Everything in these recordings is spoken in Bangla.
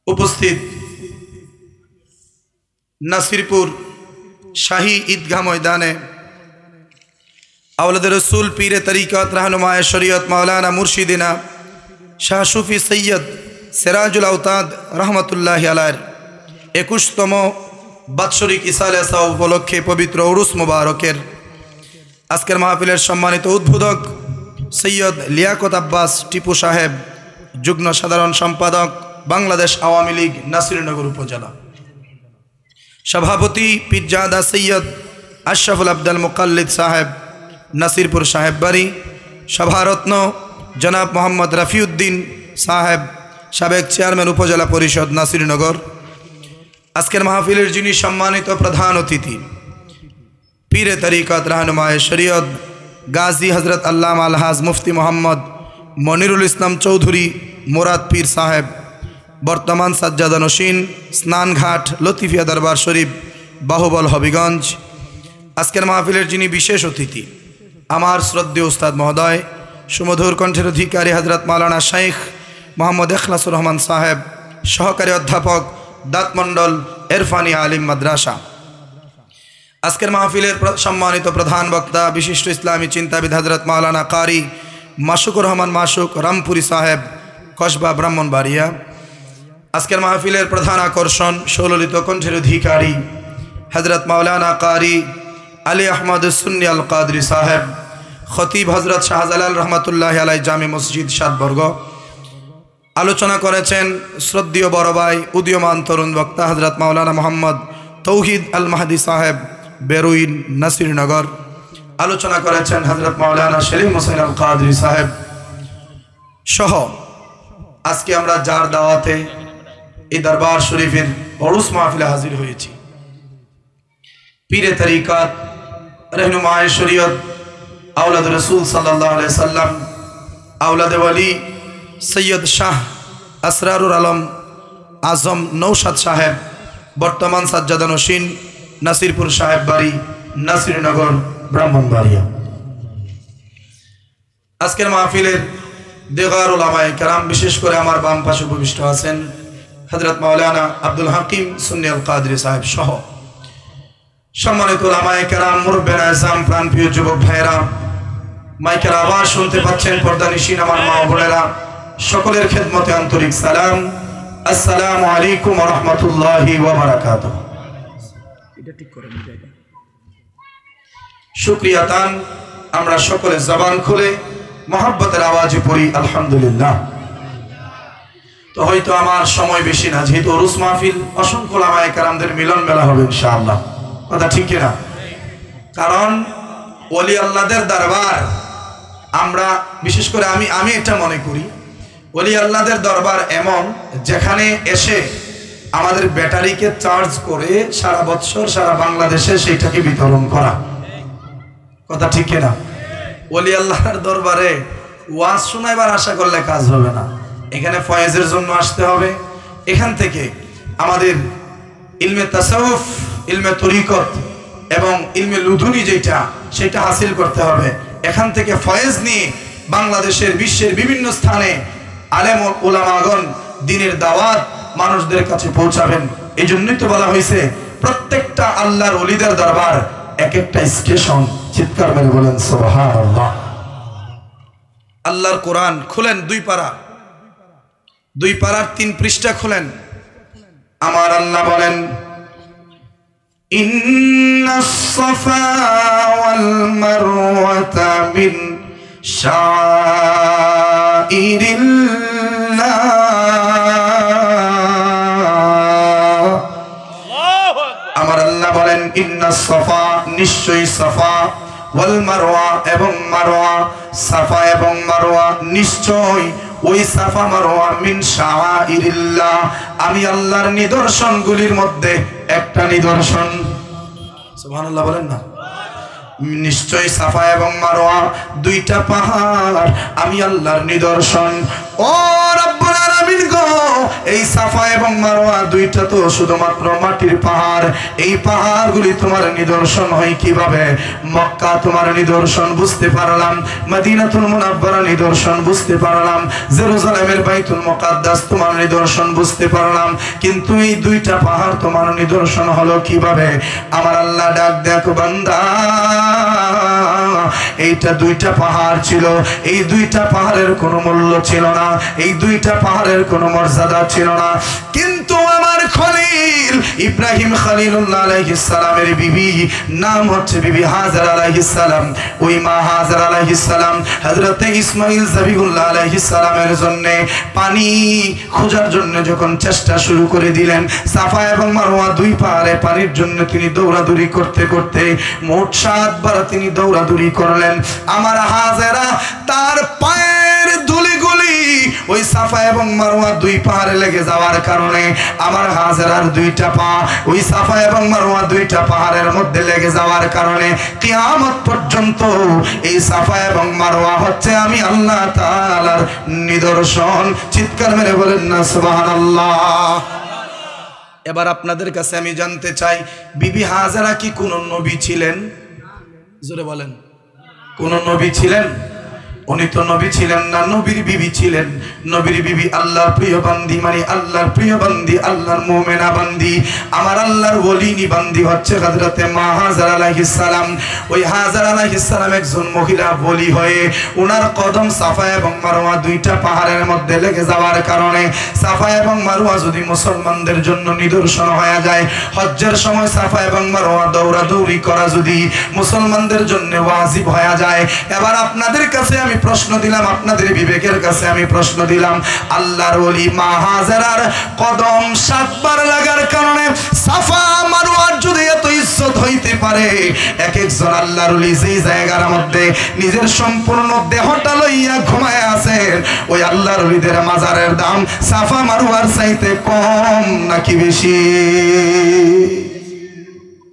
উপস্থিত নাসিরপুর শাহী ঈদগাহ ময়দানে আওলাদ রসুল পীরে তরিকত रहनुमाए शरीयत मौलाना मुर्शिदिना शाह सूफी सैयद सिराजुल औताद रहमतुल्लाहि अलैह 21तम বাৎসরিক ইসালে সাওয়াব উপলক্ষে পবিত্র উরুস মুবারকের আজকের মাহফিলের সম্মানিত উদ্বোধক সৈয়দ লিয়াকত আব্বাস টিপু সাহেব, যুগ্ম সাধারণ সম্পাদক বাংলাদেশ আওয়ামী লীগ নাসিরনগর উপজেলা, সভাপতি পীরজাদা সৈয়দ আশরাফুল আব্দুল মুকাল্লিদ সাহেব নাসিরপুর সাহেব বাড়ি, সভারত্ন জনাব মোহাম্মদ রফিউদ্দিন সাহেব, সাবেক চেয়ারম্যান উপজেলা পরিষদ নাসিরনগর। আজকের মাহফিলের যিনি সম্মানিত প্রধান অতিথি পীরে তরিকত रहनुमाए শরীয়ত গাজী হজরত আল্লামা আলহাজ মুফতি মোহাম্মদ মনিরুল ইসলাম চৌধুরী মুরাদ পীর সাহেব, বর্তমান সাজ্জাদা নশীন, স্নানঘাট লতিফিয়া দরবার শরীফ, বাহুবল হবিগঞ্জ। আজকের মাহফিলের যিনি বিশেষ অতিথি আমার শ্রদ্ধেয় উস্তাদ মহোদয়, সুমধুর কণ্ঠের অধিকারী হজরত মাওলানা শেখ মোহাম্মদ এখলাসুর রহমান সাহেব, সহকারী অধ্যাপক দাঁতমণ্ডল এরফানি আলিম মাদ্রাসা। আজকের মাহফিলের সম্মানিত প্রধান বক্তা বিশিষ্ট ইসলামী চিন্তাবিদ হজরত মাওলানা কারি মাসুকুর রহমান মাসুক রামপুরি সাহেব, কসবা ব্রাহ্মণবাড়িয়া। আজকের মাহফিলের প্রধান আকর্ষণ সুললিত কণ্ঠের অধিকারী হজরত মাওলানা কারি আলী আহমদ সুন্নি আল কাদরি সাহেব, খতিব হজরত শাহজালাল রহমতুল্লাহ আলাই জামে মসজিদ সাতবর্গ। আলোচনা করেছেন শ্রদ্ধেয় বড় ভাই উদীয়মান তরুণ বক্তা হজরত মাওলানা মোহাম্মদ তৌহিদ আল মাহদি সাহেব, বেরুইন নাসিরনগর। আলোচনা করেছেন হজরত মাওলানা সেলিম হোসেন আল কাদরি সাহেব সহ আজকে আমরা যার দাওয়াতে এই দরবার শরীফের উরুস মাহফিলে হাজির হয়েছি, পীরে তরিকত रहनुमाए শরীয়ত আওলাদ রসুল সাল্লাল্লাহু আলাইহি সাল্লাম আওলাদ ওয়ালি সৈয়দ শাহ আসরারুল আলম আজম নৌশাদ সাহেব, বর্তমান সাজ্জাদা নশীন, নাসিরপুর সাহেব বাড়ি, নাসিরনগর ব্রাহ্মণবাড়িয়া। আজকের মাহফিলের দেগার উলামায়ে কেরাম, বিশেষ করে আমার বাম পাশে উপবিষ্ট আছেন হযরত মাওলানা আব্দুল হাকিম সুন্নি আল কাদরি সাহেব সহ সম্মানিত উলামায়ে কেরাম, মুরব্বিয়ানে আযম, প্রাণপ্রিয় যুবক ভাইয়েরা, মাইকের আওয়াজ শুনতে পাচ্ছেন পর্দানিশীন আমার মা বোনেরা, সকলের খেদমতে আন্তরিক সালাম। আসসালামু আলাইকুম ওয়া রাহমাতুল্লাহি ওয়া বারাকাতুহু। এটা ঠিক করে নিতে হবে। শুকরিয়া তান আমরা সকলে জবান খুলে মহব্বতের আওয়াজে পড়ি আলহামদুলিল্লাহ। তো হয়তো আমার সময় বেশি না, যেহেতু উরুস মাহফিল, অসংখ্য উলামায়ে কেরামদের মিলন মেলা হবে ইনশাআল্লাহ, কথা ঠিক কিনা? কারণ ওলি আল্লাহদের দরবার, আমরা বিশেষ করে আমি এটা মনে করি ওলি আল্লাহদের দরবার এমন যেখানে এসে আমাদের ব্যাটারিকে চার্জ করে সারা বছর সারা বাংলাদেশে সেইটাকে বিতরণ করা, কথা ঠিক কিনা? ওলি আল্লাহর দরবারে ওয়াজ শোনাইবার আশা করলে কাজ হবে না, এখানে ফয়েজের জন্য আসতে হবে। এখান থেকে আমাদের ইলমে তাসাউফ, ইলমে তরিকত এবং ইলমে লুধুনি যেটা সেটা হাসিল করতে হবে। এখান থেকে ফয়েজ নিয়ে বাংলাদেশের বিশ্বের বিভিন্ন স্থানে আলেম ও উলামাগণ দ্বীনের দাওয়াত মানুষদের কাছে পৌঁছাবেন। এই জন্যই তো বলা হয়েছে প্রত্যেকটা আল্লাহর ওলিদের দরবার এক একটা স্টেশন। চিৎকার মেরে বলেন সুবহানাল্লাহ। আল্লাহর কোরআন খুলেন, দুই পারার 3 পৃষ্ঠা খুলেন। আমার আল্লাহ বলেন, ইন্নাস সাফা ওয়াল মারওয়াতা মিন শাআইরিল্লাহ। আমার আল্লাহ বলেন, ইন্নাস সাফা, নিশ্চয়ই সাফা, ওয়াল মারওয়া এবং মারওয়া, সাফা এবং মারওয়া নিশ্চয় ওই সাফা মারওয়া মিন শাআইরিল্লাহ, আমি আল্লাহর নিদর্শনগুলির মধ্যে একটা নিদর্শন। সুবহানাল্লাহ বলেন না? নিশ্চয় সাফা এবং মারওয়া দুইটা পাহাড় আমি আল্লাহর নিদর্শন। ও রব্বুল আলামিন গো, এই সাফা এবং মারওয়া দুইটা তো শুধুমাত্র মাটির পাহাড়। এই পাহাড়গুলি তোমার নিদর্শন হয় কিভাবে? মক্কা তোমার নিদর্শন বুঝতে পারলাম, মদিনাতুল মুনাওয়ারা নিদর্শন বুঝতে পারলাম, জেরুজালেমের বাইতুল মুকাদ্দাস তোমার নিদর্শন বুঝতে পারলাম, কিন্তু এই দুইটা পাহাড় তোমার নিদর্শন হলো কিভাবে? আমার আল্লাহ ডাক দেখো বান্দা, এইটা দুইটা পাহাড় ছিল, এই দুইটা পাহাড়ের কোনো মূল্য ছিল না, এই দুইটা পাহাড়ের কোনো মর্যাদা ছিল না, কিন্তু আমার খলিল ইব্রাহিম খলিলুল্লাহ আলাইহিস সালামের বিবি নাম হচ্ছে বিবি হাজার আলাইহিস সালাম। ওই মা হাজার আলাইহিস সালাম হযরতে ইসমাঈল যাবিহুল্লাহ আলাইহিস সালামের জন্য পানি খোঁজার জন্য যখন চেষ্টা শুরু করে দিলেন, সাফা এবং মারওয়া দুই পাহাড়ে পানির জন্য তিনি দৌড়াদৌড়ি করতে করতে মোট 7 বার তিনি দৌড়াদৌড়ি করলেন। আমার হাজেরা তার পায়ের ধুলিগুলি ওই সাফা এবং মারওয়া দুই পাহাড়ে লেগে যাওয়ার কারণে আমার হাজেরার দুইটা পা ওই সাফা এবং মারওয়া দুইটা পাহাড়ের মধ্যে লেগে যাওয়ার কারণে কিয়ামত পর্যন্ত এই সাফা এবং মারওয়া হচ্ছে আমি আল্লাহ তাআলার নিদর্শন। চিৎকার মেরে বলেন না সুবহানাল্লাহ। এবার আপনাদের কাছে আমি জানতে চাই, বিবি হাজেরা কি কোন নবী ছিলেন? জোরে বলেন, কোন নবী ছিলেন? উনি তো নবী ছিলেন না, নবীর বিবি ছিলেন। নবীর বিবি আল্লাহর প্রিয় বান্দি, মানে আল্লাহর প্রিয় বান্দি, আল্লাহর মুমিনা বান্দি, আমার আল্লাহর ওলিনি বান্দি হচ্ছে হযরতে মা হাজার আলাইহিস সালাম। ওই হাজার আলাইহিস সালাম একজন মহিলা বলি হয়ে ওনার কদম সাফা এবং মারওয়া দুইটা পাহাড়ের মধ্যে লেগে যাওয়ার কারণে, সাফা এবং মারওয়া যদি মুসলমানদের জন্য নিদর্শন হয়ে যায়, হজ্জের সময় সাফা এবং মারওয়া দৌড়াদৌড়ি করা যদি মুসলমানদের জন্য ওয়াজিব হয়ে যায়, এবার আপনাদের কাছে আমি প্রশ্ন দিলাম, আপনাদের বিবেকের কাছে আমি প্রশ্ন দিলাম, আল্লাহর ওলি মা হাজেরার কদম 7 বার লাগার কারণে সাফা মারওয়ার যদি এত ইজ্জত হইতে পারে, এক একজন আল্লাহর ওলি যেই জায়গার মধ্যে নিজের সম্পূর্ণ দেহটা লইয়া ঘুমায় আছেন, ওই আল্লাহর ওলিদের মাজারের দাম সাফা মারওয়ার চাইতে কম নাকি বেশি?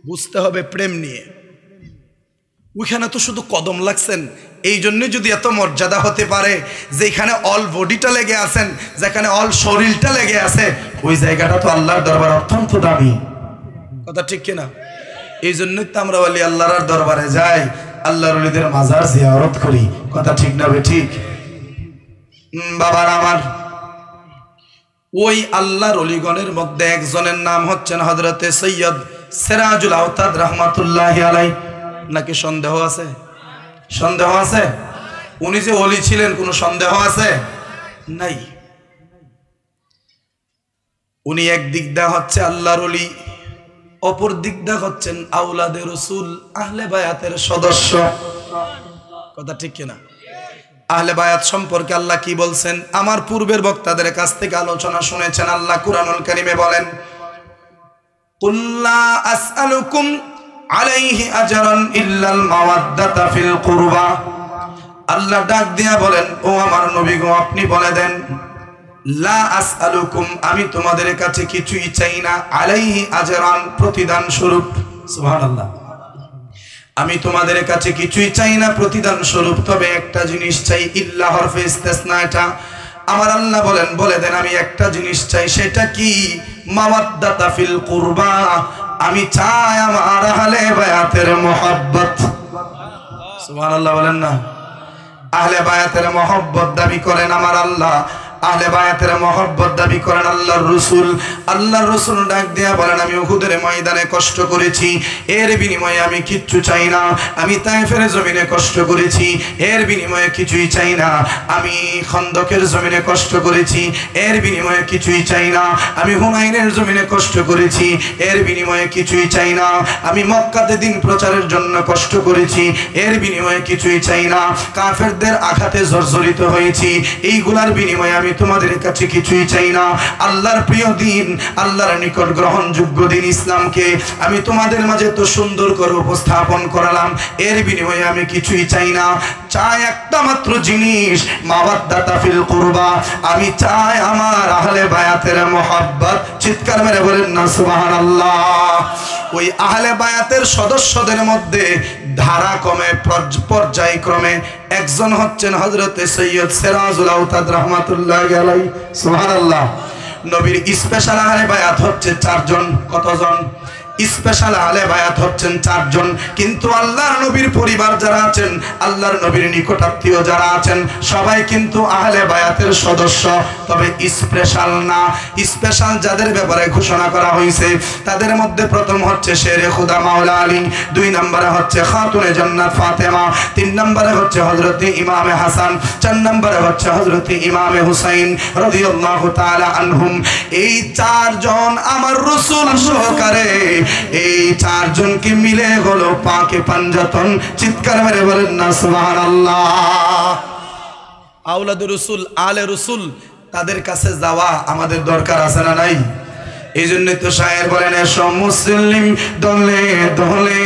বুঝতে হবে প্রেম নিয়ে। ওইখানে তো শুধু কদম লাগছেন, এই জন্য যদি এত মর্যাদা হতে পারে, যেখানে অল বডিটা লেগে আছেন, যেখানে অল শরীরটা লেগে আছে, ওই জায়গাটা তো আল্লাহর দরবার অত্যন্ত দামি। কথা ঠিক কিনা? এই জন্যই তো আমরা ওলি আল্লাহর দরবারে যাই, আল্লাহর ওলিদের মাজার জিয়ারত করি। কথা ঠিক না বে ঠিক? বাবার আমার, ওই আল্লাহর ওলিগণের মধ্যে একজনের নাম হচ্ছেন হযরতে সৈয়দ সিরাজুল আওতাদ রাহমাতুল্লাহি আলাইহি। নাকি সন্দেহ আছে? সন্দেহ আছে? উনি যে ওলি ছিলেন কোনো সন্দেহ আছে? নাই। উনি এক দিক দা হচ্ছে আল্লাহর ওলি, অপর দিক দা হচ্ছেন আওলাদে রাসূল, আহলে বায়াতের সদস্য। কথা ঠিক কিনা? আহলে বায়াত সম্পর্কে আল্লাহ কি বলছেন? আমার পূর্বের বক্তাদের কাছ থেকে আলোচনা শুনেছেন। আল্লাহ কুরআনুল কারীমে বলেন, কুল্লা আসআলুকুম আলাইহি আজরান ইল্লাল মাওয়াদ্দাতা ফিল কুরবা। আল্লাহ ডাক দিয়া বলেন, ও আমার নবী গো, আপনি বলে দেন, লা আসআলুকুম, আমি তোমাদের কাছে কিছুই চাই না, আলাইহি আজরান, প্রতিদান স্বরূপ। সুবহানাল্লাহ। আমি তোমাদের কাছে কিছুই চাই না প্রতিদান স্বরূপ, তবে একটা জিনিস চাই। ইল্লা হরফে ইস্তিসনা, এটা আমার আল্লাহ বলেন, বলে দেন আমি একটা জিনিস চাই। সেটা কি? মাওয়াদ্দাতা ফিল কুরবা, আমি চাই আমার আহলে বায়াতের মহব্বত। সুবহানাল্লাহ বলেন না? আহলে বায়াতের মহব্বত দাবি করেন আমার আল্লাহ, আহলে বায়াতের মহব্বত দাবি করেন আল্লাহর রাসূল। আল্লাহর রাসূল ডাক দিয়া বলেন, আমি উহুদের ময়দানে কষ্ট করেছি, এর বিনিময়ে আমি কিচ্ছু চাই না। আমি তায়েফের জমিনে কষ্ট করেছি, এর বিনিময়ে কিছুই চাই না। আমি খন্দকের জমিনে কষ্ট করেছি, এর বিনিময়ে কিছুই চাই না। আমি হুনাইনের জমিনে কষ্ট করেছি, এর বিনিময়ে কিছুই চাই না। আমি মক্কাতে দিন প্রচারের জন্য কষ্ট করেছি, এর বিনিময়ে কিছুই চাই না। কাফেরদের আঘাতে জর্জরিত হয়েছি, এইগুলার বিনিময়ে আমি তোমাদের কাছে কিছুই চাই না। আল্লাহর প্রিয় দিন, আল্লাহর নিকট গ্রহণযোগ্য দিন ইসলামকে আমি তোমাদের মাঝে তো সুন্দর করে উপস্থাপন করালাম, এর বিনিময়ে আমি কিছুই চাই না। চাই একটা মাত্র জিনিস, মাওয়াদ্দাতা ফিল কুরবা, আমি চাই আমার আহলে বায়াতের মহব্বত। চিৎকার মেরে বলেন না সুবহানাল্লাহ। ওই আহলে বায়াতের সদস্যদের মধ্যে ধারাক্রমে পর্যায়ক্রমে একজন হচ্ছেন হযরতে সৈয়দ সিরাজুল আওতাদ রাহমাতুল্লাহি আলাইহি। সুবহানাল্লাহ। নবীর স্পেশাল আহলে বায়াত হচ্ছে 4 জন। কতজন? স্পেশাল আহলে বায়াত হচ্ছেন 4 জন। কিন্তু আল্লাহর নবীর পরিবার যারা আছেন, আল্লাহর নবীর নিকটাত্মীয় যারা আছেন, সবাই কিন্তু আহলে বায়াতের সদস্য, তবে স্পেশাল না। স্পেশাল যাদের ব্যাপারে ঘোষণা করা হয়েছে তাদের মধ্যে প্রথম হচ্ছে শেরে খুদা মাওলা আলী, 2 নম্বরে হচ্ছে খাতুনে জান্নাত ফাতেমা, 3 নম্বরে হচ্ছে হযরত ইমামে হাসান, 4 নম্বরে হচ্ছে হযরত ইমামে হুসাইন রাদিয়াল্লাহু তাআলা আনহুম। এই 4 জন আমার রাসূল সহকারে, এই 4 জনকে মিলে হলো পাকে পাঞ্জাতন। চিৎকার মেরে বলেন না সুবহানাল্লাহ। আওলাদুর রাসূল, আলে রাসূল, তাদের কাছে যাওয়া আমাদের দরকার আছে না নাই? এই জন্যই তো শায়ের বলেন, এসো মুসলিম দলে দলে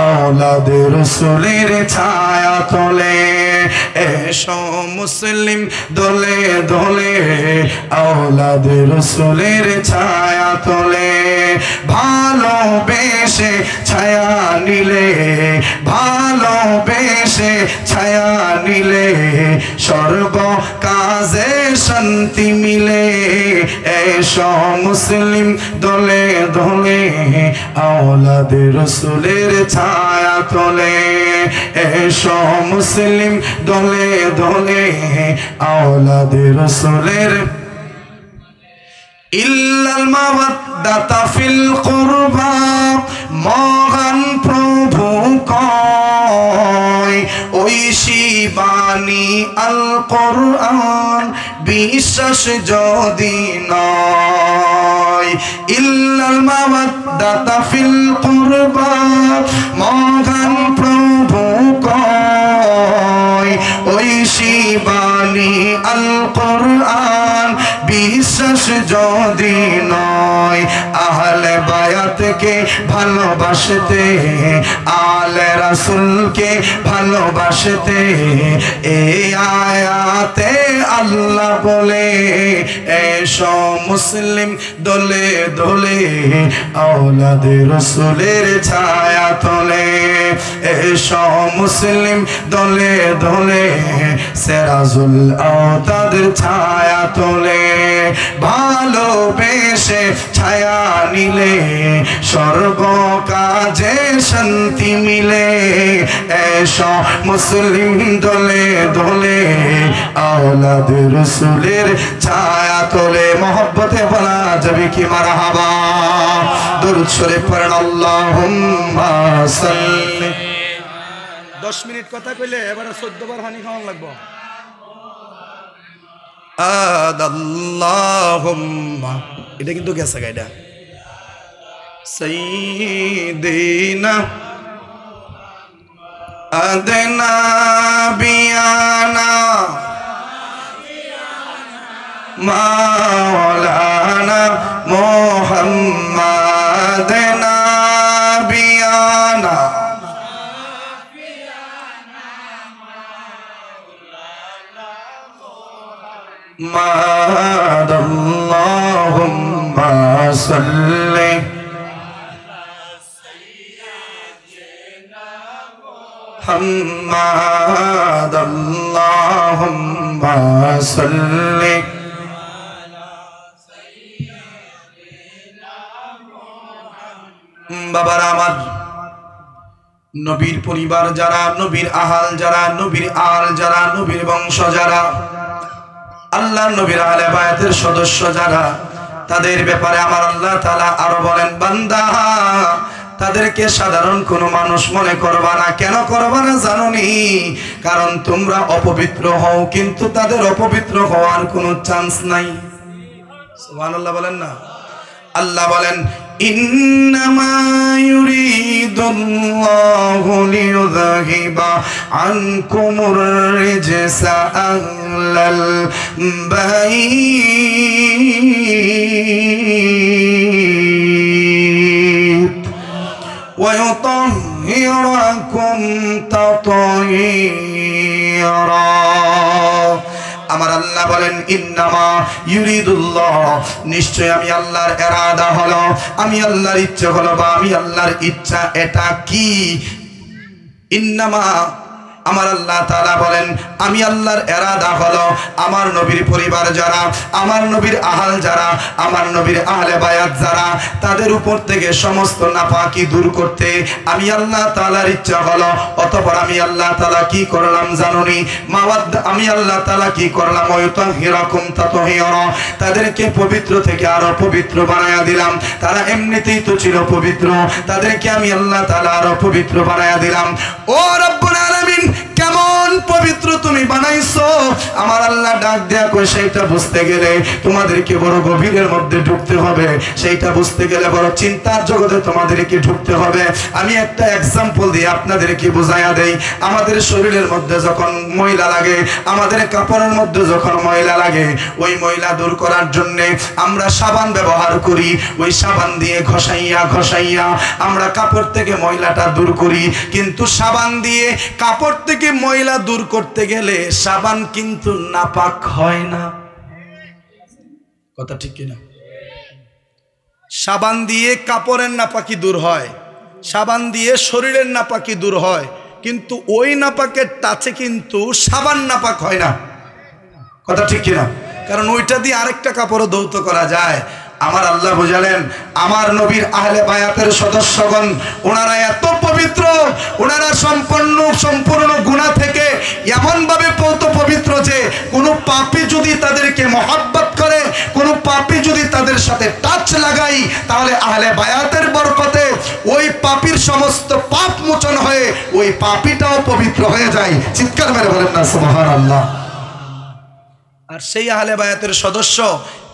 আওলাদে রাসূলের ছায়া তলে, এসো মুসলিম দলে দলে আওলাদে রাসূলের ছায়া তলে, ভালোবেসে ছায়া নিলে, ভালোবেসে ছায়া নিলে সর্ব কাজে শান্তি মিলে, এসো মুসলিম দলে দলে আওলাদে রাসূলের ছায়া তলে, এসো মুসলিম দলে দলে আওলাদে রাসূলের। ইল্লাল মাওয়াদ্দাতা ফিল কুরবা, মহান প্রভু কয় ঐশী বাণী আল কোরআন, বিশ্বাস যদি নয়। ইল্লাল মাওয়াদ্দাতা ফিল কুরবা, মহান প্রভু কয় ঐশী বাণী আল কোরআন, বিশ্বাস যদি নয়। আহলে বায়াতকে ভালোবাসতে, আলে রাসূলকে ভালোবাসতে, এই আয়াতে আল্লাহ বলে, এসো মুসলিম দলে দলে আওলাদে রাসূলের ছায়া তলে, এসো মুসলিম দলে দলে সিরাজুল আওতাদের ছায়া তলে, ভালোবেসে ছায়া নিলে সর্ব কাজে শান্তি মিলে, এসো মুসলিম দলে দলে আওলাদে রাসূলের ছায়া তলে। মহব্বতে বলা যাবে কি মারহাবা? দরুদ শরীফ পড়েন আল্লাহুম্মা সাল্লি। 10 মিনিট কথা কইলে এবারে 14 বার হানি খাওয়ান লাগবে। আল্লাহুম্মা, এটা কিন্তু গেছে গাইডা। সাইয়্যিদিনা আদনা বিয়ানা মাওলানা মুহাম্মাদ নাবিয়ানা, আল্লাহুম্মা সাল্লি মুহাম্মাদ, আল্লাহুম্মা সাল্লি বাবার আমার। নবীর পরিবার যারা, নবীর আহাল যারা, নবীর আল যারা, নবীর বংশ যারা, আল্লাহর নবীর আহলে বায়াতের সদস্য যারা, তাদের ব্যাপারে আমার আল্লাহ তাআলা আরো বলেন, বান্দা তাদেরকে সাধারণ কোনো মানুষ মনে করবা না। কেন করবা না জানোনি? কারণ তোমরা অপবিত্র হও, কিন্তু তাদের অপবিত্র হওয়ার কোনো চান্স নাই। সুবহানাল্লাহ বলেন না? আল্লাহ বলেন, ইন্নামা ইউরিদুল্লাহু লিইউযহিবা আনকুমুর রিজসা আহলাল বাইত ওয়া ইউতাহহিরাকুম তাতহীরা। আমার আল্লাহ বলেন, ইন্নামা ইউরিদুল্লাহ, নিশ্চয় আমি আল্লাহর ইরাদা হলো, আমি আল্লাহর ইচ্ছা হলো, বা আমি আল্লাহর ইচ্ছা এটা কি? ইন্নামা আমার আল্লাহ তাআলা বলেন আমি আল্লাহর ইরাদা হলো আমার নবীর পরিবার যারা, আমার নবীর আহল যারা, আমার নবীর আহলে বায়াত যারা, তাদের উপর থেকে সমস্ত নাপাকি দূর করতে আমি আল্লাহ তাআলার ইচ্ছা হলো। অতঃপর আমি আল্লাহ তাআলা কি করলাম জানুনি? আমি আল্লাহ তাআলা কি করলাম? ওয়াতাহিরাকুম তাতহিরা, তাদেরকে পবিত্র থেকে আরো পবিত্র বানায়া দিলাম। তারা এমনিতেই তো ছিল পবিত্র, তাদেরকে আমি আল্লাহ তাআলা আরো পবিত্র বানায়া দিলাম। ও রব্বুল আলামিন, কেমন পবিত্র তুমি বানাইছো? আমার আল্লাহ ডাক দেয়া কই সেইটা বুঝতে গেলে তোমাদেরকে বড় গভীরের মধ্যে ঢুকতে হবে, সেইটা বুঝতে গেলে বড় চিন্তার জগতে তোমাদেরকে ঢুকতে হবে। আমি একটা এক্সাম্পল দিয়ে আপনাদেরকে বুঝাইয়া দেই। আমাদের শরীরের মধ্যে যখন ময়লা লাগে, আমাদের কাপড়ের মধ্যে যখন ময়লা লাগে, ওই ময়লা দূর করার জন্য আমরা সাবান ব্যবহার করি। ওই সাবান দিয়ে ঘষাইয়া ঘষাইয়া আমরা কাপড় থেকে ময়লাটা দূর করি। কিন্তু সাবান দিয়ে কাপড় থেকে ময়লা দূর করতে গেলে সাবান কিন্তু নাপাক হয় না। কথা ঠিক কিনা? সাবান দিয়ে কাপড়ের নাপাকি দূর হয়, সাবান দিয়ে শরীরের নাপাকি দূর হয়, কিন্তু ওই নাপাকের টাচে কিন্তু সাবান নাপাক হয় না। কথা ঠিক কিনা? কারণ ওইটা দিয়ে আরেকটা কাপড়ও ধৌত করা যায়। আমার আল্লাহ বুঝালেন আমার নবীর আহলে বায়াতের সদস্যগণ ওনারা এত পবিত্র, ওনারা সম্পূর্ণ গুনাহ থেকে এমন ভাবে পবিত্র যে কোনো পাপী যদি তাদেরকে মহব্বত করে, কোনো পাপী যদি তাদের সাথে টাচ লাগাই, তাহলে আহলে বায়াতের বরকতে ওই পাপীর সমস্ত পাপ মোচন হয়ে ওই পাপীটাও পবিত্র হয়ে যায়। চিৎকার মেরে বলেন না সুবহানাল্লাহ। আর সেই আহলে বায়াতের সদস্য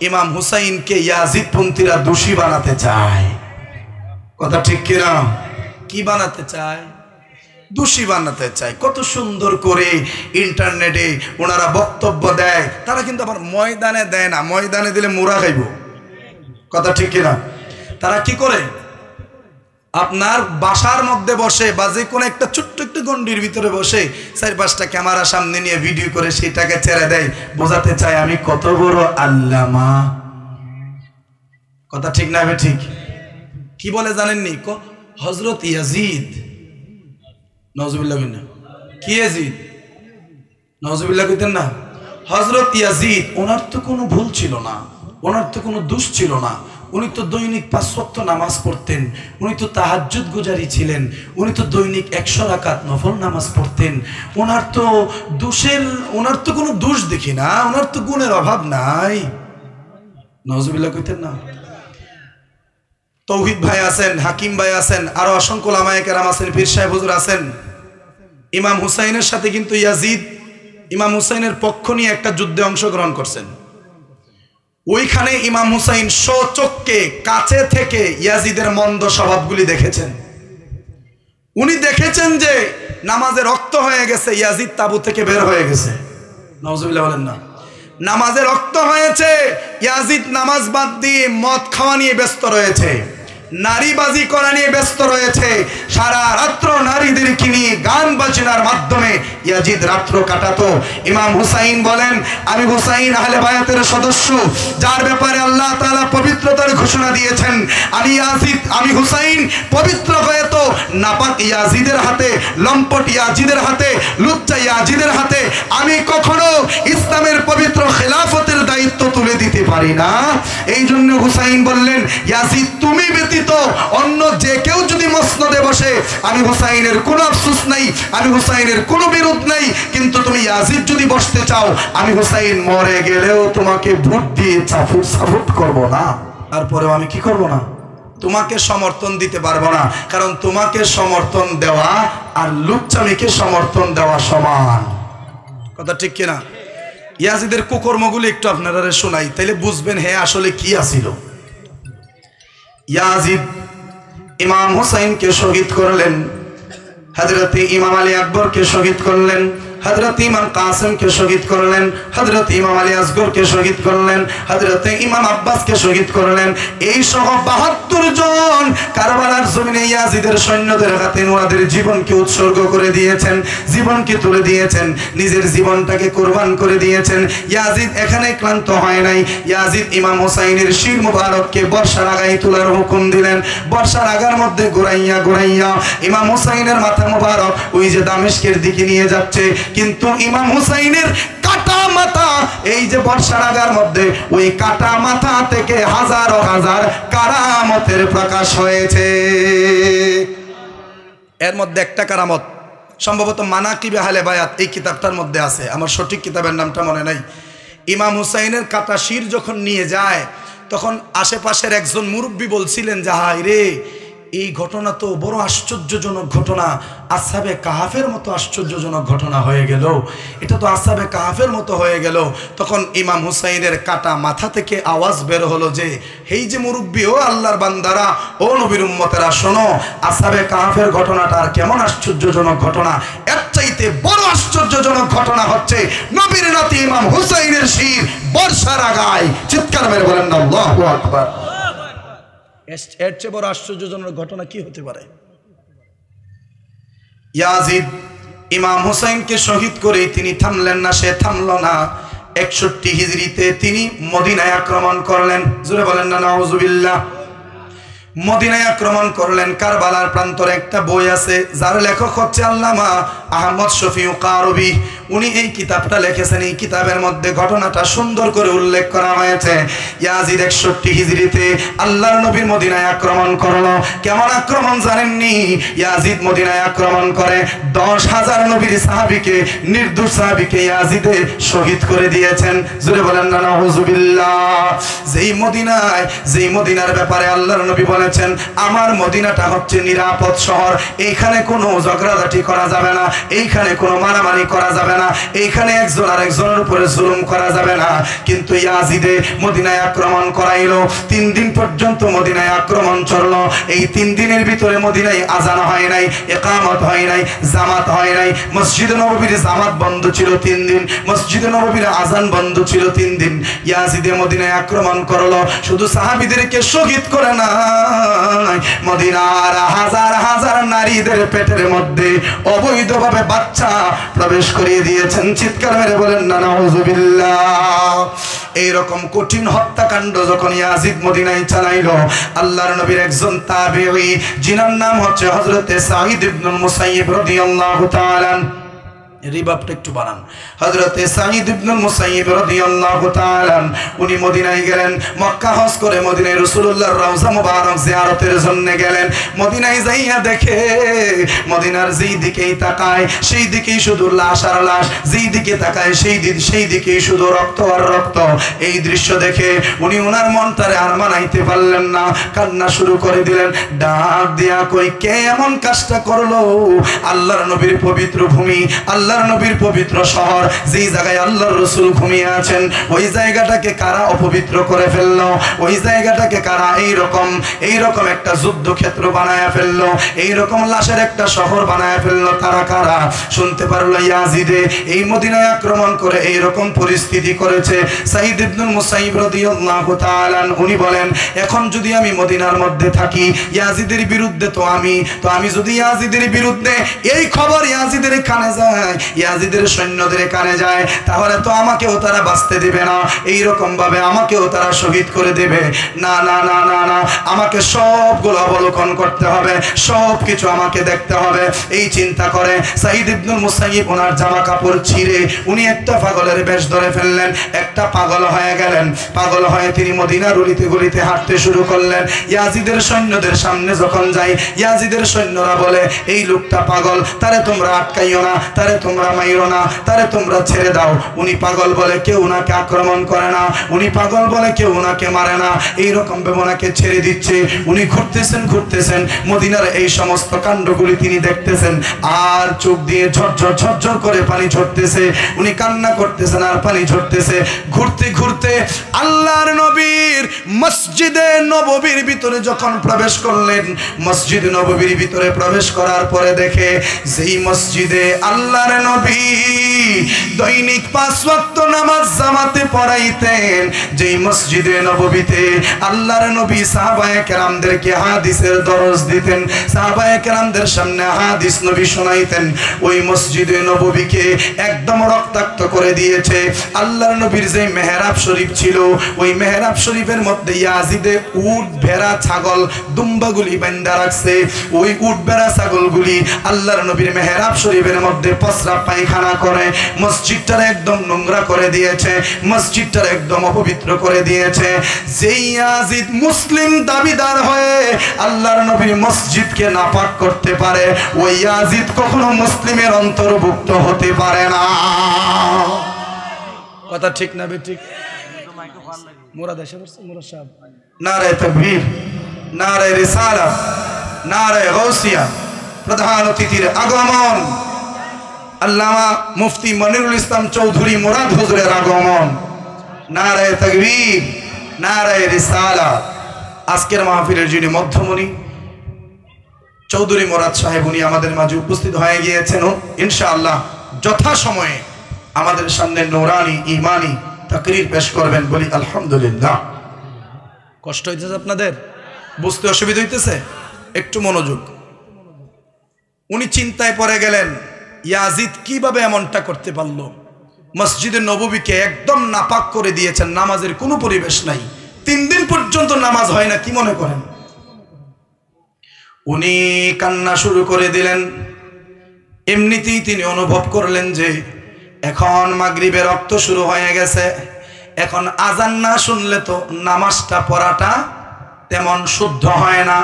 ইমাম হুসাইনকে ইয়াজিদপন্থীরা দোষী বানাতে চায়। কথা ঠিক কিনা? কি বানাতে চায়? দোষী বানাতে চায়। কত সুন্দর করে ইন্টারনেটে ওনারা বক্তব্য দেয়। তারা কিন্তু আবার ময়দানে দেয় না, ময়দানে দিলে মোরা খাইব। কথা ঠিক কিনা? তারা কি করে? আপনার বাসার মধ্যে বসে বা যে কোনো একটা ছোট্ট একটু গন্ডির ভিতরে বসে 4-5টা ক্যামেরা সামনে নিয়ে ভিডিও করে সেটাকে ছেড়ে দেয়, বোঝাতে চায় আমি কত বড় আল্লামা। কথা ঠিক না? ঠিক। কি বলে জানেননি? হযরত ইয়াজিদ, নাউজুবিল্লাহ কইনা, কি ইয়াজিদ? নাউজুবিল্লাহ কইতেন না? হযরত ইয়াজিদ, ওনার তো কোনো ভুল ছিল না, ওনার তো কোনো দোষ ছিল না। উনি তো দৈনিক 5 ওয়াক্ত নামাজ পড়তেন, উনি তো তাহাজ্জুদ গুজারি ছিলেন, উনি তো দৈনিক 100 রাকাত নফল নামাজ পড়তেন। ওনার তো কোনো দোষ দেখি না, ওনার তো গুণের অভাব নাই। নাউজুবিল্লাহ কইতেন না? তৌহিদ ভাই আছেন, হাকিম ভাই আছেন, আরো অসংখ্য উলামায়ে কেরাম আছেন, পীর সাহেব হুজুর আছেন। ইমাম হুসাইনের সাথে কিন্তু ইয়াজিদ ইমাম হুসাইনের পক্ষ নিয়ে একটা যুদ্ধে অংশগ্রহণ করছেন। ওইখানে ইমাম হুসাইন স্বচক্ষে কাছে থেকে ইয়াজিদের মন্দ স্বভাবগুলি দেখেছেন। উনি দেখেছেন যে নামাজে রক্ত হয়ে গেছে, ইয়াজিদ তাবু থেকে বের হয়ে গেছে। নাউজুবিল্লাহ বলেন না? নামাজে রক্ত হয়েছে, ইয়াজিদ নামাজ বাদ দিয়ে মদ খাওয়া নিয়ে ব্যস্ত রয়েছে, নারীবাজি করা নিয়ে ব্যস্ত রয়েছে। সারা রাত্র নারীদেরকে নিয়ে গান বাজনার মাধ্যমে ইয়াজিদ রাত্র কাটাতো। ইমাম হুসাইন বলেন আমি হুসাইন আহলে বায়াতের সদস্য, যার ব্যাপারে আল্লাহ তাআলা পবিত্রতার ঘোষণা দিয়েছেন। আমি হুসাইন পবিত্র হয়ে তো নাপাক ইয়াজিদের হাতে, লম্পট ইয়াজিদের হাতে, লুচ্চা ইয়াজিদের হাতে আমি কখনো ইসলামের পবিত্র খেলাফতের দায়িত্ব তুলে দিতে পারি না। এই জন্য হুসাইন বললেন ইয়াজিদ তুমি ব্যতীত অন্য যে কেউ যদি মসনদে বসে আমি হুসাইনের কোনো আফসোস নাই, আমি হুসাইনের কোনো বিরোধ নাই, কিন্তু তুমি ইয়াজিদ যদি বসতে চাও আমি হুসাইন মরে গেলেও তোমাকে ভোট দিয়ে সাপোর্ট করব না। তারপরেও আমি কি করব না? তোমাকে সমর্থন দিতে পারবো না, কারণ তোমাকে সমর্থন দেওয়া আর লুচ্চামিকে সমর্থন দেওয়া সমান। কথা ঠিক কিনা? ইয়াজিদের কুকর্মগুলি একটু আপনারা শোনাই, তাইলে বুঝবেন হে আসলে কি আছিল। ইয়াজিদ ইমাম হুসাইনকে শহীদ করলেন, হযরত ইমাম আলী আকবরকে শহীদ করলেন, হযরত ইমাম কাসিমকে শহীদ করলেন, হযরত ইমাম আলী আসগরকে শহীদ করলেন, হযরত ইমাম আব্বাসকে শহীদ করলেন। এই সহ 72 জন কারবালার জমিনে ইয়াজিদের সৈন্যদের হাতে ওনাদের জীবনকে উৎসর্গ করে দিয়েছেন, জীবনকে তুলে দিয়েছেন, নিজের জীবনটাকে কুরবান করে দিয়েছেন। ইয়াজিদ এখানে ক্লান্ত হয় নাই। ইয়াজিদ ইমাম হুসাইনের শির মুবারককে বর্ষার আগায় তোলার হুকুম দিলেন। বর্ষার আগার মধ্যে ঘুরাইয়া ঘুরাইয়া ইমাম হুসাইনের মাথা মুবারক ওই যে দামেস্কের দিকে নিয়ে যাচ্ছে, কিন্তু ইমাম হুসাইনের কাটা মাথা এই যে বর্ষার আগার মধ্যে ওই কাটা মাথা থেকে হাজার হাজার কারামতের প্রকাশ হয়েছে। এর মধ্যে একটা কারামত সম্ভবত মানাকিবে আহলে বায়াত এই কিতাবটার মধ্যে আছে, আমার সঠিক কিতাবের নামটা মনে নাই। ইমাম হুসাইনের কাটা শির যখন নিয়ে যায় তখন আশেপাশের একজন মুরব্বী বলছিলেন যে হায় রে, এই ঘটনা তো বড় আশ্চর্যজনক ঘটনা, আসহাবে কাহাফের মতো আশ্চর্যজনক ঘটনা হয়ে গেল, এটা তো আসহাবে কাহাফের মতো হয়ে গেল। তখন ইমাম হুসাইনের কাটা মাথা থেকে আওয়াজ বের হলো যে এই যে মুরব্বী, ও আল্লাহর বান্দারা, ও নবীর উম্মতেরা, শোনো, আসহাবে কাহাফের ঘটনাটা আর কেমন আশ্চর্যজনক ঘটনা, এর চাইতে বড় আশ্চর্যজনক ঘটনা হচ্ছে নবীর নাতি ইমাম হুসাইনের শির বর্ষার আগায়। চিৎকার মেরে বলেন না আল্লাহু আকবার। এর চেয়ে বড় আশ্চর্যজনক ঘটনা কি হতে পারে? ইয়াজিদ ইমাম হুসাইনকে শহীদ করে তিনি থামলেন না, সে থামল না। 61 হিজরিতে তিনি মদিনায় আক্রমণ করলেন। জোরে বলেন না নাউজুবিল্লাহ। মদিনায় আক্রমণ করলেন। কারবালার প্রান্তরে একটা বই আছে যার লেখক হচ্ছে আল্লামা আহমদ শফিউ কারবি। উনি এই কিতাবটা লিখেছেন। এই কিতাবের মধ্যে ঘটনাটা সুন্দর করে উল্লেখ করা হয়েছে। ইয়াজিদ 61 হিজরিতে আল্লাহর নবীর মদিনায় আক্রমণ করলো। কেমন আক্রমণ জানেননি? ইয়াজিদ মদিনায় আক্রমণ করে 10,000 নবীর সাহাবীকে, নির্দোষ সাহাবীকে ইয়াজিদে শহীদ করে দিয়েছেন। জোরে বলেন না নাউজুবিল্লাহ। যেই মদিনার ব্যাপারে আল্লাহর নবী বলেছেন আমার মদিনাটা হচ্ছে নিরাপদ শহর, এইখানে কোনো ঝগড়াঝাটি করা যাবে না, এইখানে কোনো মারামারি করা যাবে না, এইখানে একজন আর একজনের উপরে জুলুম করা যাবে না। কিন্তু ইয়াজিদে মদিনায় আক্রমণ করাইলো। 3 দিন পর্যন্ত মদিনায় আক্রমণ চললো। এই 3 দিনের ভিতরে মদিনায় আজান হয় নাই, ইকামত হয় নাই, জামাত হয় নাই। মসজিদে নববীর জামাত বন্ধ ছিল 3 দিন, মসজিদে নববীর আজান বন্ধ ছিল 3 দিন। ইয়াজিদে মদিনায় আক্রমণ করলো, শুধু সাহাবীদেরকে শহীদ করে না, মদিনার হাজার হাজার নারীদের পেটের মধ্যে অবৈধভাবে বাচ্চা প্রবেশ করিয়ে দিয়েছেন। চিৎকার মেরে বলেন না নাউজুবিল্লাহ। এইরকম কঠিন হত্যাকাণ্ড যখন ইয়াজিদ মদিনায় চালাইল, আল্লাহর নবীর একজন তাবেঈ যিনার নাম হচ্ছে হযরতে সাঈদ ইবনুল মুসাইয়্যিব রাদিয়াল্লাহু তাআলা, রিবাবটা একটু বানান, হযরতে সাঈদ ইবনুল মুসাইয়্যিব রাদিয়াল্লাহু তাআলা উনি মদিনায় গেলেন। মক্কা হজ করে মদিনায় রাসূলুল্লাহর রওজা মুবারক জিয়ারতের জন্য গেলেন। মদিনায় যাইয়া দেখে মদিনার যেই দিকেই তাকায় সেই দিকেই শুধু লাশ আর লাশ, যেই দিকে তাকায় সেই দিকেই শুধু রক্ত আর রক্ত। এই দৃশ্য দেখে উনি ওনার মনটারে আর মানাইতে পারলেন না, কান্না শুরু করে দিলেন। ডাক দিয়া কই, কে এমন কাজটা করলো? আল্লাহর নবীর পবিত্র ভূমি, আল্লাহর নবীর পবিত্র শহর, যেই জায়গায় আল্লাহর রাসূল ঘুমিয়ে আছেন, ওই জায়গাটাকে কারা অপবিত্র করে ফেললো? ওই জায়গাটাকে কারা এইরকম একটা যুদ্ধক্ষেত্র বানায়া ফেললো, এইরকম লাশের একটা শহর বানায়া ফেললো? তারা কারা? শুনতে পারলো ইয়াজিদে এই মদিনায় আক্রমণ করে এইরকম পরিস্থিতি করেছে। সাঈদ ইবনুল মুসাইয়্যিব রাদিয়াল্লাহু তাআলা উনি বলেন, এখন যদি আমি মদিনার মধ্যে থাকি ইয়াজিদের বিরুদ্ধে, তো আমি যদি ইয়াজিদের বিরুদ্ধে এই খবর ইয়াজিদের কানে যায়, ইয়াজিদের সৈন্যদের কানে যায়, তাহলে তো আমাকেও তারা বাঁচতে দিবে না, এইরকম ভাবে আমাকেও তারা শহীদ করে দেবে। না না না না না, আমাকে সবগুলো অবলোকন করতে হবে, সব কিছু আমাকে দেখতে হবে। এই চিন্তা করে সাঈদ ইবনুল মুসাইয়্যিব ওনার জামা কাপড় ছিঁড়ে উনি একটা পাগলের বেশ ধরে ফেললেন, একটা পাগল হয়ে গেলেন। পাগল হয়ে তিনি মদিনার গলিতে গলিতে হাঁটতে শুরু করলেন। ইয়াজিদের সৈন্যদের সামনে যখন যাই, ইয়াজিদের সৈন্যরা বলে এই লোকটা পাগল, তারে তোমরা আটকাইও না, তারে তোমরা মাইরো না, তারে তোমরা ছেড়ে দাও। উনি পাগল বলে কেউ ওনাকে আক্রমণ করে না, উনি পাগল বলে কেউ ওনাকে মারে না, এইরকম ভাবে ওনাকে ছেড়ে দিচ্ছে। উনি ঘুরতেছেন মদিনার এই সমস্ত কাণ্ডগুলি তিনি দেখতেছেন, আর চোখ দিয়ে ঝরঝর ঝরঝর করে পানি ঝরতেছে। উনি কান্না করতেছেন আর পানি ঝরতেছে। ঘুরতে ঘুরতে আল্লাহর নবীর মসজিদে নববীর ভিতরে যখন প্রবেশ করলেন, মসজিদ নববীর ভিতরে প্রবেশ করার পরে দেখে যেই মসজিদে আল্লাহর নবী দৈনিক 5 ওয়াক্ত নামাজ জামাতে পড়াইতেন, যেই মসজিদে নববীতে আল্লাহর নবী সাহাবায়ে কেরামদেরকে হাদিসের দরস দিতেন, সাহাবায়ে কেরামদের সামনে হাদিস নবী শোনাইতেন, ওই মসজিদে নববীকে একদম রক্তাক্ত করে দিয়েছে। আল্লাহর নবীর যে মেহরাব শরীফ ছিল, ওই মেহরাব শরীফের মধ্যে ইয়াজিদে উট ভেড়া ছাগল দুম্বাগুলি বান্ধা রাখছে। ওই উট ভেড়া ছাগলগুলি আল্লাহর নবীর মেহরাব শরীফের মধ্যে প্রস্রাব পায়খানা করে মসজিদটার একদম নোংরা করে দিয়েছে, মসজিদটার একদম অপবিত্র করে দিয়েছে। যেই ইয়াজিদ মুসলিম দাবিদার হয়ে আল্লাহর নবীর মসজিদকে নাপাক করতে পারে, ওই ইয়াজিদ কখনো মুসলিমের অন্তর্ভুক্ত হতে পারে না। কথা ঠিক না বেঠিক? মুরাদ এসে পড়ছে, মুরাদ সাহেব। নারে তাকবীর, নারে রিসালাত, নারে গাউসিয়া। প্রধান অতিথির আগমন, আল্লামা মুফতি মনিরুল ইসলাম চৌধুরী মুরাদ হুজুরের আগমন। নারে তাকবীর, নারে রিসালাত। আজকের মাহফিলের যিনি মধ্যমণি চৌধুরী মুরাদ সাহেব, উনি আমাদের মাঝে উপস্থিত হয়ে গিয়েছেন। ইনশাআল্লাহ যথাসময়ে আমাদের সামনে নূরানি ঈমানি তাকরীর পেশ করবেন। বলি আলহামদুলিল্লাহ। কষ্ট হইতেছে আপনাদের? বুঝতে অসুবিধা হইতেছে? একটু মনোযোগ। উনি চিন্তায় পড়ে গেলেন, ইয়াজিদ কিভাবে এমনটা করতে পারল? মসজিদে নববীকে একদম নাপাক করে দিয়েছেন, নামাজের কোনো পরিবেশ নাই, 3 দিন পর্যন্ত নামাজ হয় না। কি মনে করেন? উনি কান্না শুরু করে দিলেন। এমনিতেই তিনি অনুভব করলেন যে এখন মাগরিবের রক্ত শুরু হয়ে গেছে, এখন আজান না শুনলে তো নামাজটা পড়াটা তেমন শুদ্ধ হয় না।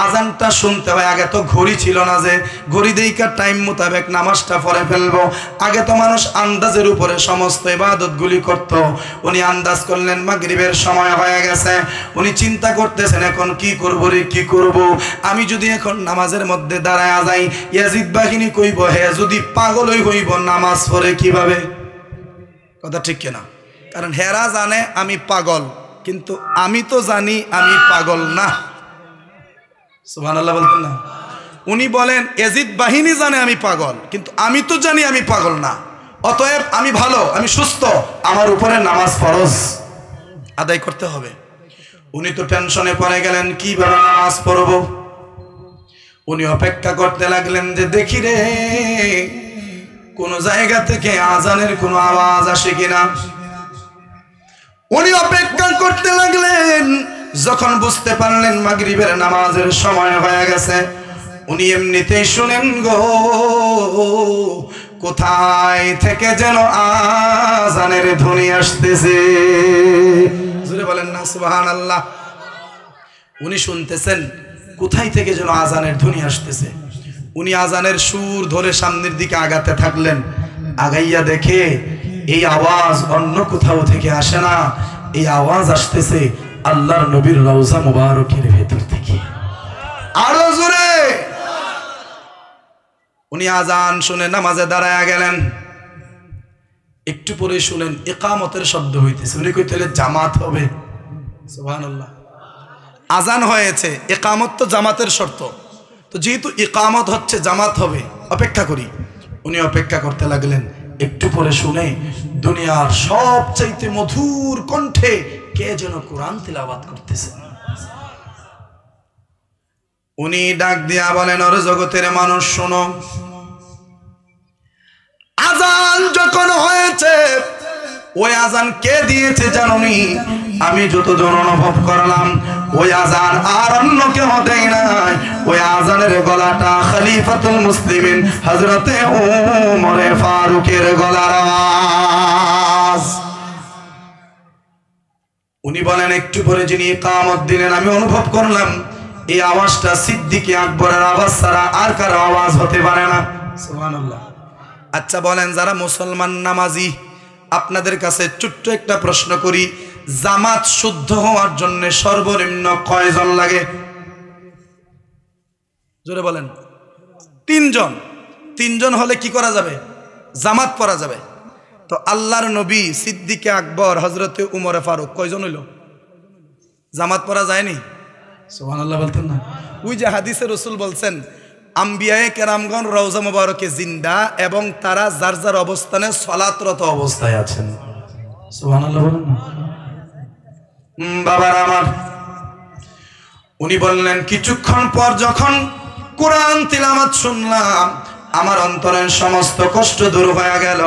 আজানটা শুনতে হয়। আগে তো ঘড়ি ছিল না যে ঘড়ি দেইকার টাইম মোতাবেক নামাজটা পড়ে ফেলবো। আগে তো মানুষ আন্দাজের উপরে সমস্ত ইবাদতগুলি করত। উনি আন্দাজ করলেন মাগরিবের সময় হয়ে গেছে। উনি চিন্তা করতেছেন এখন কি করবো রে, কি করব? আমি যদি এখন নামাজের মধ্যে দাঁড়ায় যাই, ইয়াজিদ বাহিনী কইব হে যদি পাগলই হইব নামাজ পড়ে কিভাবে? কথা ঠিক কিনা? কারণ হেরা জানে আমি পাগল, কিন্তু আমি তো জানি আমি পাগল না। সুবহানাল্লাহ বলতেন না? উনি বলেন ইয়াজিদ বাহিনী জানে আমি পাগল, কিন্তু আমি তো জানি আমি পাগল না। অতএব আমি ভালো, আমি সুস্থ, আমার উপরে নামাজ ফরজ আদায় করতে হবে। উনি তো টেনশনে পড়ে গেলেন কিভাবে নামাজ পড়ব। উনি অপেক্ষা করতে লাগলেন যে দেখি রে কোন জায়গা থেকে আজানের কোনো আওয়াজ আসে কিনা। উনি অপেক্ষা করতে লাগলেন। যখন বুঝতে পারলেন মাগরিবের নামাজের সময় হয়ে গেছে, উনি এমনিতেই শুনেন গো কোথায় থেকে যেন আজানের ধ্বনি আসতেছে। জোরে বলেন না সুবহানাল্লাহ। উনি শুনতেছেন কোথায় থেকে যেন আজানের ধ্বনি আসতেছে। উনি আজানের সুর ধরে সামনের দিকে আগাতে থাকলেন। আগাইয়া দেখে এই আওয়াজ অন্য কোথাও থেকে আসে না, এই আওয়াজ আসতেছে আল্লাহর নবীর রওজা মুবারকের ভেতর থেকে। আরো জোরে। উনি আজান শুনে নামাজে দাঁড়ায় গেলেন। একটু পরে শুনেন ইকামতের শব্দ হইতেছে। উনি কইতেলে জামাত হবে। সুবহানাল্লাহ। আজান হয়েছে, ইকামত তো জামাতের শর্ত, তো যেহেতু ইকামত হচ্ছে জামাত হবে, অপেক্ষা করি। উনি অপেক্ষা করতে লাগলেন। একটু পরে শুনে দুনিয়ার সবচাইতে মধুর কণ্ঠে কে যেন কোরআন তিলাওয়াত করতেছে। উনি ডাক দিয়া বলেন ওরে জগতের মানুষ শোনো, আজান যখন হয়েছে, ওই আজান কে দিয়েছে জানোনি? আমি যতদূর অনুভব করলাম ওই আজান আর অন্য কেউ দেয় নাই। ওই আজানের গলাটা খলিফাতুল মুসলিমিন হযরতে ওমরে ফারুকের গলার আওয়াজ। উনি বলেন একটু পরে যিনি ইকামত দিলেন, আমি অনুভব করলাম এই আওয়াজটা সিদ্দিকে আকবরের আওয়াজ ছাড়া আর কারো আওয়াজ হতে পারে না। সুবহানাল্লাহ। আচ্ছা বলেন যারা মুসলমান নামাজি, আপনাদের কাছে ছোট্ট একটা প্রশ্ন করি, জামাত শুদ্ধ হওয়ার জন্য সর্বনিম্ন কয়জন লাগে? জোরে বলেন। 3 জন। 3 জন হলে কি করা যাবে? জামাত পড়া যাবে। তো আল্লাহর নবী, সিদ্দিকে আকবর, হযরতে উমরে ফারুক কয়জন হইল? জামাত পড়া যায়নি? সুবহানাল্লাহ বলতেন না? ওই যে হাদিসে রসুল বলছেন আম্বিয়ায়ে কেরামগণ রওজা মুবারকে জিন্দা এবং তারা যার যার অবস্থানে সলাতরত অবস্থায় আছেন। সুবহানাল্লাহ বলেন না? বাবার আমার, উনি বললেন কিছুক্ষণ পর যখন কোরআন তিলাওয়াত শুনলাম আমার অন্তরের সমস্ত কষ্ট দূর হয়ে গেল।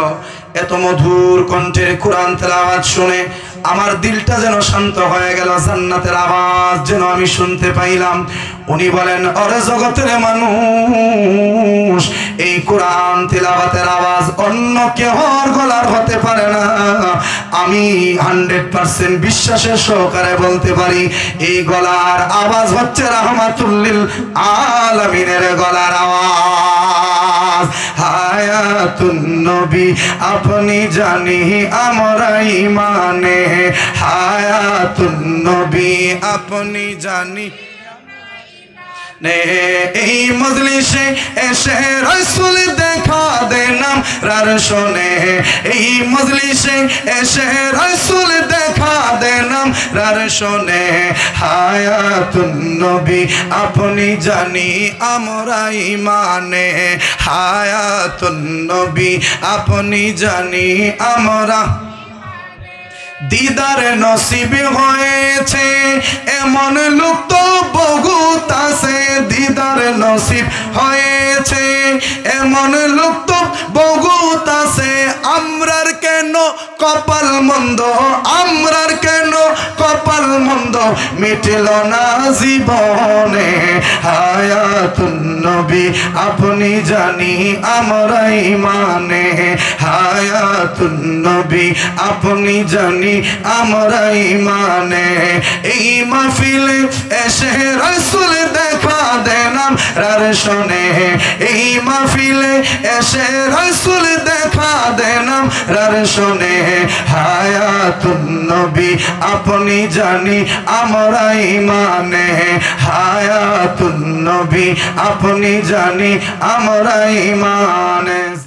এত মধুর কণ্ঠের কোরআন তেলাওয়াত শুনে আমার দিলটা যেন শান্ত হয়ে গেল, জান্নাতের আওয়াজ যেন আমি শুনতে পাইলাম। উনি বলেন ওরে জগতের মানুষ, এই কোরআন তিলাওয়াতের আওয়াজ অন্য কেউর গলার হতে পারে না। আমি 100% বিশ্বাসের সহকারে বলতে পারি এই গলার আওয়াজ হচ্ছে রাহমাতুল্লিল আলামিনের গলার আওয়াজ। হায়াতুন নবী আপনি জানি আমরা ইমানে, হায়াতুন নবী আপনি জানি এই মজলিসে এসে রাসূল দেখা দেনাম রার শোনে, এই মজলিসে এসে রাসূল দেখা দেনাম রার শোনে। হায়াতুন নবী আপনি জানি আমরা ইমানে, হায়াতুন নবী আপনি জানি আমরা। দিদার নসিব হয়েছে এমন লোক তো বহুত আছে, দিদার নসিব হয়েছে এমন লোক তো বহুত আছে। আমরার কেন কপাল মন্দ, আমরার কেন কপাল মন্দ মিটল না জীবনে। হায়াতুন নবী আপনি জানি আমরা ইমানে, হায়াতুন নবী আপনি জানি আমরা ইমানে। এই মাহফিলে এসে রাসূল দেখা দেনাম রার শোনে, এই মাহফিলে এসে রাসূল দেখা দেনাম রার শোনে। হায়াতুন নবী আপনি জানি আমরা ইমানে, হায়াতুন নবী আপনি জানি আমরা ইমানে।